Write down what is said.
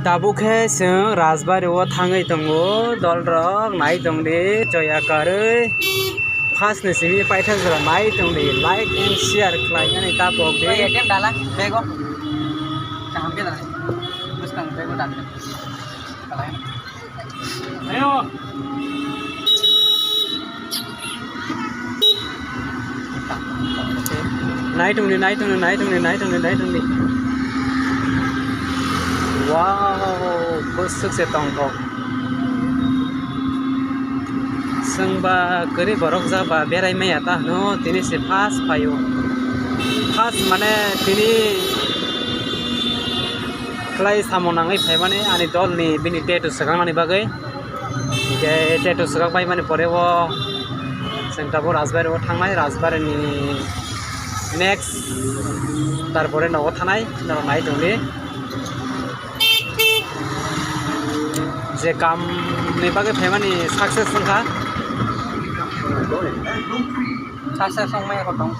दाबुखे जों राजबारियाव थाङै दङ दल रक नाय दंदि जयाकारै फार्स्ट नोंसिनि पाइथाजोरा नाय दंदि लाइक एन्ड शेयार खालामनानै दाबुक दे एटीएम डाला बेगो कहां पे डाले मुस्कान बेगो डाल दे आयो नाय दंदि वाव बोसोरसे दंथ' जोंबा गोरिब बरक जाबा बेरायमाया ता न दिनैसो फार्स्ट फायो फार्स्ट माने दिनै क्लाय सामनाङै फाय माने आंनि दलनि बिनि टेटु सोखांनानै बागै टेटु सोखांबाय माने परेव जों दाबो राजबारियाव थांनाय राजबारिनि नेक्स्ट तारपरे न'आव थानाय नाय दंदि जे कामनि बागै फायमानि साक्सेस संखा सासे संनाय को दं